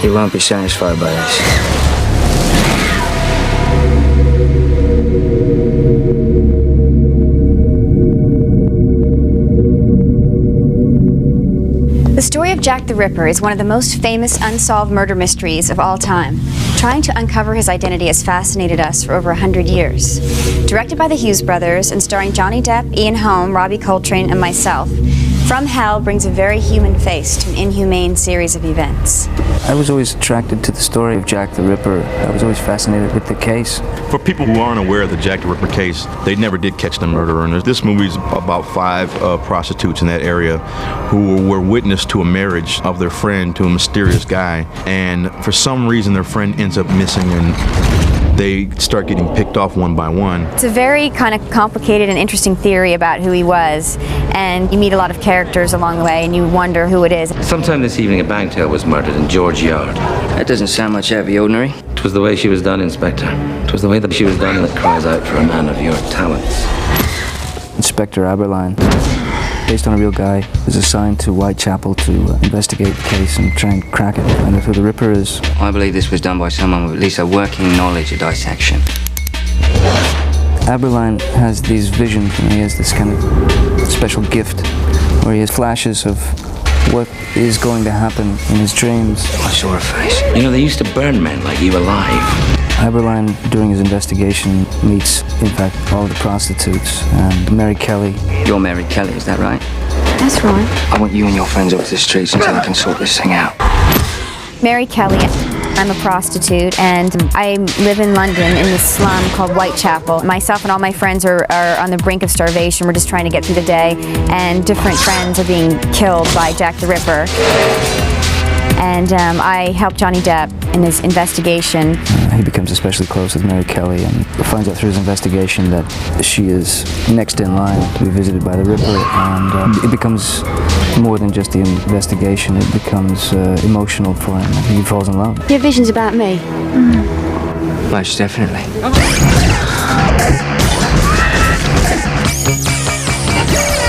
He won't be satisfied by this. The story of Jack the Ripper is one of the most famous unsolved murder mysteries of all time. Trying to uncover his identity has fascinated us for over 100 years. Directed by the Hughes brothers and starring Johnny Depp, Ian Holm, Robbie Coltraine, and myself, From Hell brings a very human face to an inhumane series of events. I was always attracted to the story of Jack the Ripper. I was always fascinated with the case. For people who aren't aware of the Jack the Ripper case, they never did catch the murderer. And this movie's about 5 prostitutes in that area who were witness to a marriage of their friend to a mysterious guy. And for some reason, their friend ends up missing, and they start getting picked off one by one. It's a very kind of complicated and interesting theory about who he was, and you meet a lot of characters along the way and you wonder who it is. Sometime this evening a banktail was murdered in George Yard. That doesn't sound much out of the ordinary. It was the way she was done, Inspector. It was the way that she was done that cries out for a man of your talents. Inspector Aberline, based on a real guy, is assigned to Whitechapel to investigate the case and try and crack it, find out who the Ripper is. I believe this was done by someone with at least a working knowledge of dissection. Aberline has these visions, and he has this kind of special gift where he has flashes of what is going to happen in his dreams. I saw her face. You know, they used to burn men like you alive. Aberline, during his investigation, meets, in fact, all of the prostitutes and Mary Kelly. You're Mary Kelly, is that right? That's right. I want you and your friends over to the streets until we can sort this thing out. Mary Kelly. I'm a prostitute, and I live in London in this slum called Whitechapel. Myself and all my friends are on the brink of starvation. We're just trying to get through the day, and different friends are being killed by Jack the Ripper. And I help Johnny Depp in his investigation. He becomes especially close with Mary Kelly and finds out through his investigation that she is next in line to be visited by the Ripper, and it becomes more than just the investigation. It becomes emotional for him. He falls in love. You have visions about me? Most definitely.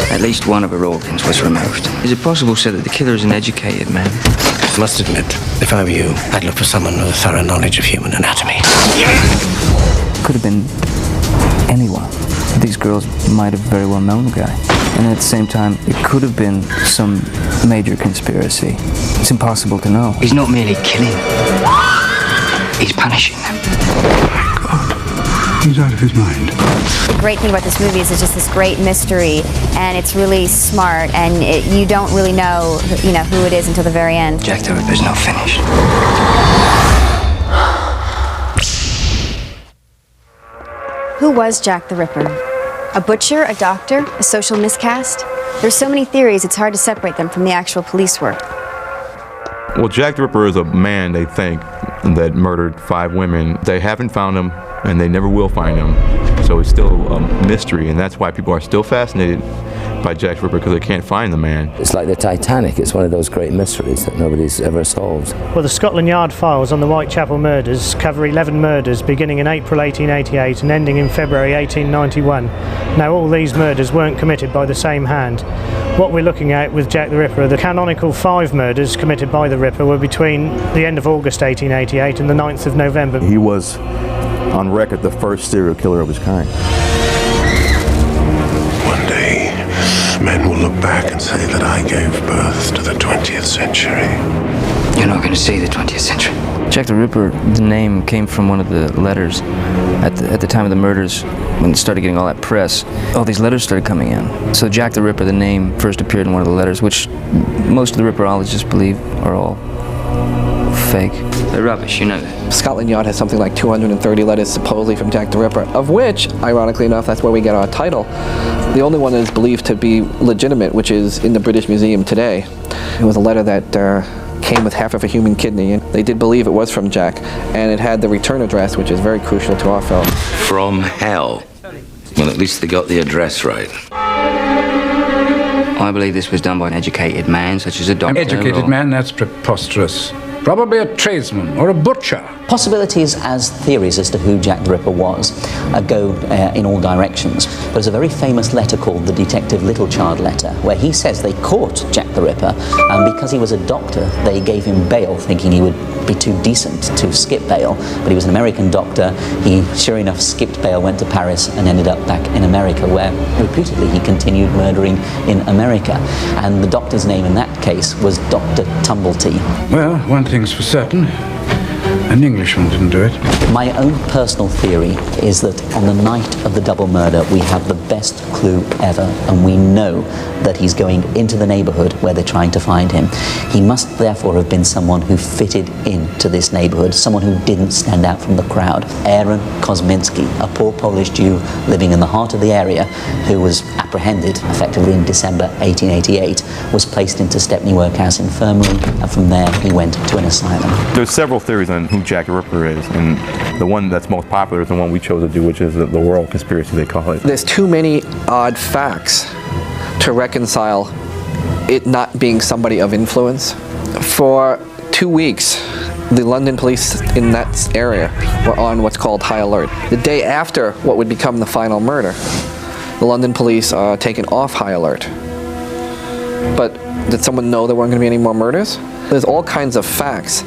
At least one of her organs was removed. Is it possible, sir, that the killer is an educated man? I must admit, if I were you, I'd look for someone with a thorough knowledge of human anatomy. Could have been anyone. These girls might have very well known the guy. And at the same time, it could have been some major conspiracy. It's impossible to know. He's not merely killing them. He's punishing them. He's out of his mind. The great thing about this movie is it's just this great mystery, and it's really smart, and you don't really know, who it is until the very end. Jack the Ripper's not finished. Who was Jack the Ripper? A butcher, a doctor, a social miscast? There's so many theories, it's hard to separate them from the actual police work. Well, Jack the Ripper is a man, they think, that murdered 5 women. They haven't found him, and they never will find him. So it's still a mystery, and that's why people are still fascinated by Jack the Ripper, because they can't find the man. It's like the Titanic. It's one of those great mysteries that nobody's ever solved. Well, the Scotland Yard files on the Whitechapel murders cover 11 murders beginning in April 1888 and ending in February 1891. Now, all these murders weren't committed by the same hand. What we're looking at with Jack the Ripper, the canonical 5 murders committed by the Ripper were between the end of August 1888 and the 9th of November. He was, on record, the first serial killer of his kind. One day, men will look back and say that I gave birth to the 20th century. You're not going to see the 20th century. Jack the Ripper, the name came from one of the letters at the time of the murders. When it started getting all that press, all these letters started coming in. So Jack the Ripper, the name, first appeared in one of the letters, which most of the Ripperologists believe are all fake. They're rubbish, you know that. Scotland Yard has something like 230 letters supposedly from Jack the Ripper, of which, ironically enough, that's where we get our title. The only one that is believed to be legitimate, which is in the British Museum today. It was a letter that came with half of a human kidney, and they did believe it was from Jack, and it had the return address, which is very crucial to our film. From hell. Well, at least they got the address right. I believe this was done by an educated man, such as a doctor. Educated man? That's preposterous. Probably a tradesman or a butcher. Possibilities as theories as to who Jack the Ripper was go in all directions. There's a very famous letter called the Detective Littlechild letter, where he says they caught Jack the Ripper, and because he was a doctor, they gave him bail, thinking he would be too decent to skip bail. But he was an American doctor. He, sure enough, skipped bail, went to Paris, and ended up back in America, where reputedly he continued murdering in America. And the doctor's name in that case was Dr. Tumblety. Well, one thing's for certain. An Englishman didn't do it. My own personal theory is that on the night of the double murder, we have the best clue ever, and we know that he's going into the neighborhood where they're trying to find him. He must therefore have been someone who fitted into this neighborhood, someone who didn't stand out from the crowd. Aaron Kosminski, a poor Polish Jew living in the heart of the area, who was apprehended effectively in December 1888, was placed into Stepney Workhouse Infirmary, and from there he went to an asylum. There's several theories on who Jack the Ripper is, and the one that's most popular is the one we chose to do, which is the world conspiracy, they call it. There's too many odd facts to reconcile it not being somebody of influence. For 2 weeks, the London police in that area were on what's called high alert. The day after what would become the final murder, the London police are taken off high alert. But did someone know there weren't going to be any more murders? There's all kinds of facts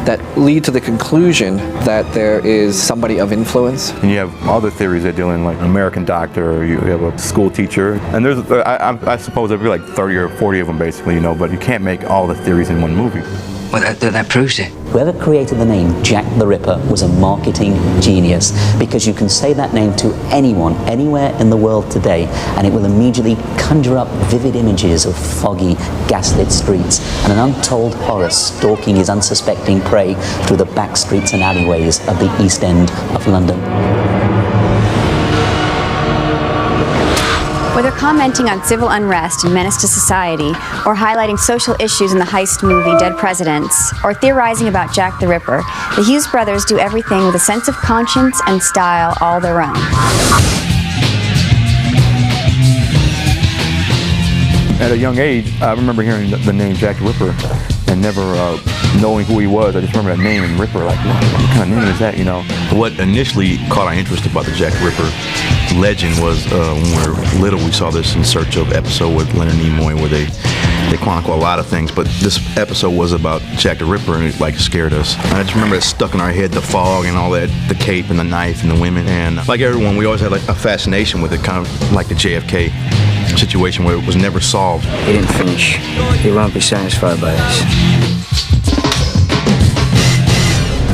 that lead to the conclusion that there is somebody of influence. And you have other theories that deal in like an American doctor, or you have a school teacher, and there's, I suppose there'd be like 30 or 40 of them basically, you know, but you can't make all the theories in one movie. Well, that proves it. Whoever created the name Jack the Ripper was a marketing genius, because you can say that name to anyone, anywhere in the world today, and it will immediately conjure up vivid images of foggy, gaslit streets and an untold horror stalking his unsuspecting prey through the back streets and alleyways of the East End of London. Whether commenting on civil unrest and menace to society, or highlighting social issues in the heist movie Dead Presidents, or theorizing about Jack the Ripper, the Hughes brothers do everything with a sense of conscience and style all their own. At a young age, I remember hearing the name Jack the Ripper and never knowing who he was. I just remember that name and Ripper, like, what kind of name is that, you know? What initially caught our interest about the Jack the Ripper legend was when we were little, we saw this In Search Of episode with Leonard Nimoy where they chronicle a lot of things, but this episode was about Jack the Ripper, and it like scared us. I just remember it stuck in our head, the fog and all that, the cape and the knife and the women, and like everyone, we always had like a fascination with it, kind of like the JFK situation where it was never solved. He didn't finish. He won't be satisfied by this.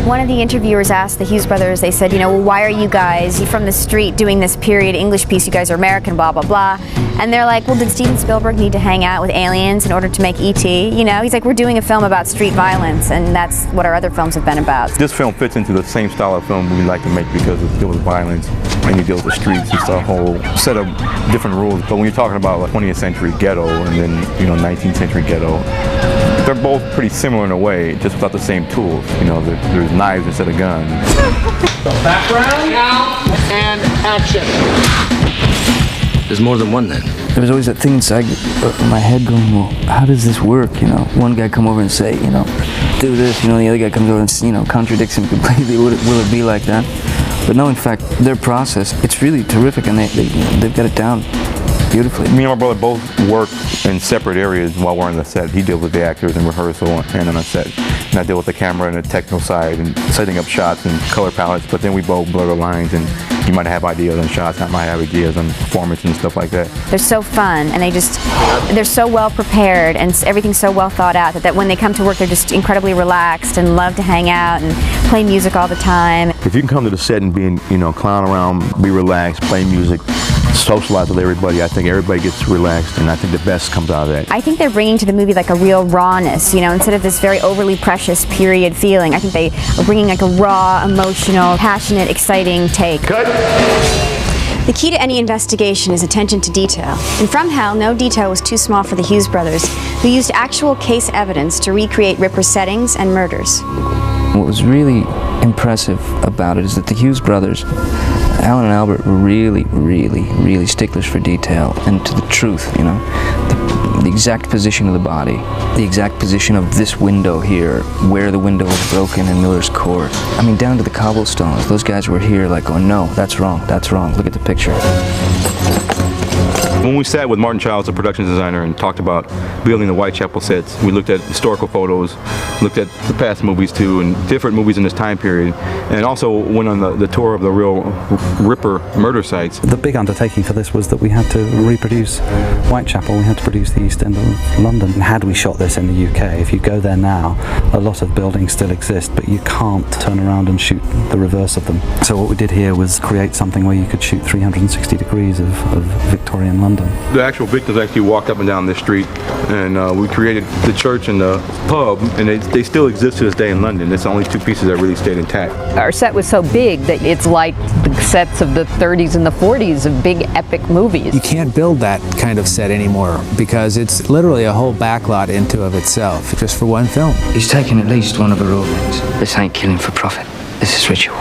One of the interviewers asked the Hughes brothers, they said, you know, well, why are you guys from the street doing this period English piece? You guys are American, blah, blah, blah. And they're like, well, did Steven Spielberg need to hang out with aliens in order to make E.T.? You know, he's like, we're doing a film about street violence, and that's what our other films have been about. This film fits into the same style of film we like to make because it deals with violence and you deal with the streets. It's a whole set of different rules. But when you're talking about like 20th century ghetto and then, you know, 19th century ghetto, they're both pretty similar in a way, just without the same tools. You know, there's knives instead of guns. So background, now, and action. There's more than one then. There was always that thing inside my head going, well, how does this work, you know? One guy come over and say, you know, do this, you know, the other guy comes over and, you know, contradicts him completely. Will it be like that? But no, in fact, their process, it's really terrific, and they've got it down beautifully. Me and my brother both work in separate areas while we're on the set. He deals with the actors in rehearsal and on the set. And I deal with the camera and the technical side and setting up shots and color palettes, but then we both blur the lines, and you might have ideas on shots, I might have ideas on performance and stuff like that. They're so fun, and they're so well prepared, and everything's so well thought out that when they come to work, they're just incredibly relaxed and love to hang out and play music all the time. If you can come to the set and be, you know, clown around, be relaxed, play music, socialize with everybody, I think everybody gets relaxed, and I think the best comes out of that. I think they're bringing to the movie like a real rawness, you know, instead of this very overly precious period feeling. I think they are bringing like a raw, emotional, passionate, exciting take. Cut. The key to any investigation is attention to detail. And from hell, no detail was too small for the Hughes brothers, who used actual case evidence to recreate Ripper's settings and murders. What was really impressive about it is that the Hughes brothers, Alan and Albert, were really, really, really sticklers for detail and to the truth, you know. the exact position of the body, the exact position of this window here, where the window was broken in Miller's court. I mean, down to the cobblestones. Those guys were here like, oh no, that's wrong, look at the picture. When we sat with Martin Childs, the production designer, and talked about building the Whitechapel sets, we looked at historical photos, looked at the past movies too, and different movies in this time period, and also went on the tour of the real Ripper murder sites. The big undertaking for this was that we had to reproduce Whitechapel, we had to produce the East End of London. And had we shot this in the UK, if you go there now, a lot of buildings still exist, but you can't turn around and shoot the reverse of them. So what we did here was create something where you could shoot 360 degrees of Victorian London. The actual victims actually walked up and down this street, and we created the church and the pub, and they still exist to this day in London. It's the only two pieces that really stayed intact. Our set was so big that it's like the sets of the 30s and the 40s of big epic movies. You can't build that kind of set anymore because it's literally a whole backlot into of itself, just for one film. He's taken at least one of her organs. This ain't killing for profit. This is ritual.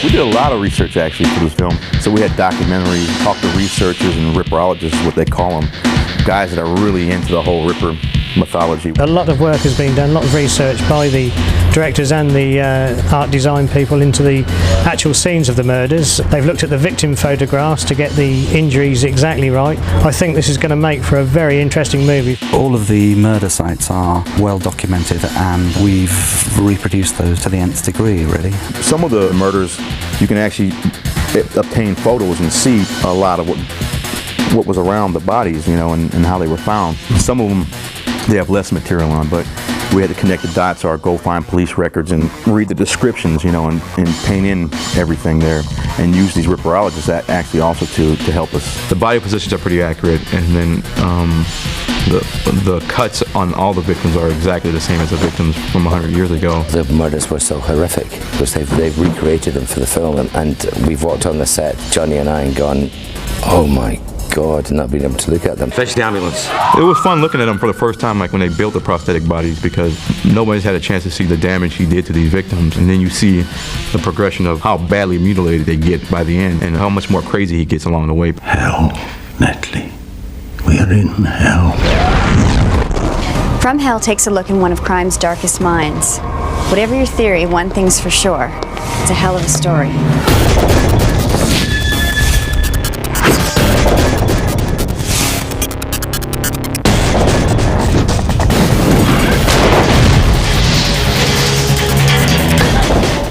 We did a lot of research actually for this film. So we had documentaries, talked to researchers and ripperologists, is what they call them, guys that are really into the whole Ripper mythology. A lot of work has been done, a lot of research by the directors and the art design people into the actual scenes of the murders. They've looked at the victim photographs to get the injuries exactly right. I think this is going to make for a very interesting movie. All of the murder sites are well documented and we've reproduced those to the nth degree, really. Some of the murders, you can actually obtain photos and see a lot of what was around the bodies, you know, and how they were found. Some of them, they have less material on, but we had to connect the dots or go find police records and read the descriptions, you know, and paint in everything there and use these ripperologists that actually also to help us. The body positions are pretty accurate, and then the cuts on all the victims are exactly the same as the victims from 100 years ago. The murders were so horrific because they've recreated them for the film, and we've walked on the set, Johnny and I, and gone, oh my God, and not being able to look at them. Fetch the ambulance. It was fun looking at them for the first time, like when they built the prosthetic bodies, because nobody's had a chance to see the damage he did to these victims, and then you see the progression of how badly mutilated they get by the end, and how much more crazy he gets along the way. Hell, Natalie. We are in hell. From Hell takes a look in one of crime's darkest minds. Whatever your theory, one thing's for sure. It's a hell of a story.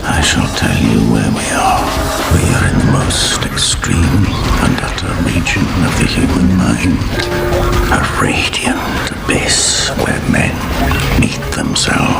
I shall tell you where we are. We are in the most extreme and utter region of the human mind. A radiant abyss where men meet themselves.